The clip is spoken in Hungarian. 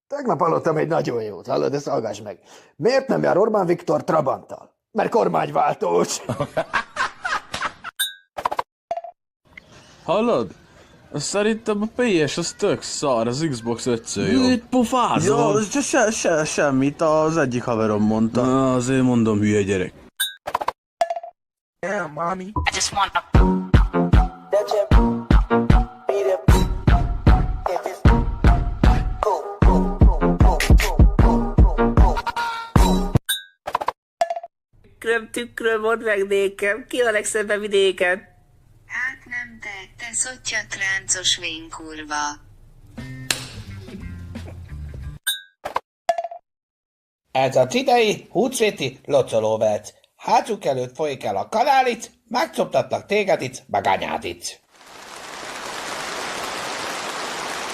Tegnap hallottam egy nagyon jót, hallod, ezt hallgass meg. Miért nem jár Orbán Viktor Trabanttal? Mert kormányváltós. Hallod? Szerintem a PS az tök szar, az Xbox 5-ször jobb. Mit pofázol? Semmit, az egyik haverom mondta. Na, azért mondom, hülye gyerek. Yeah, mommy. I just want a Tükröm, mondd meg nékem, ki a legszebb a vidéken? Hát nem te szottya tráncos vénkurva. Ez a idei húsvéti locolóverc. Hátsuk előtt folyik el a kanálic, megszoptatlak téged itt, meg anyád itt.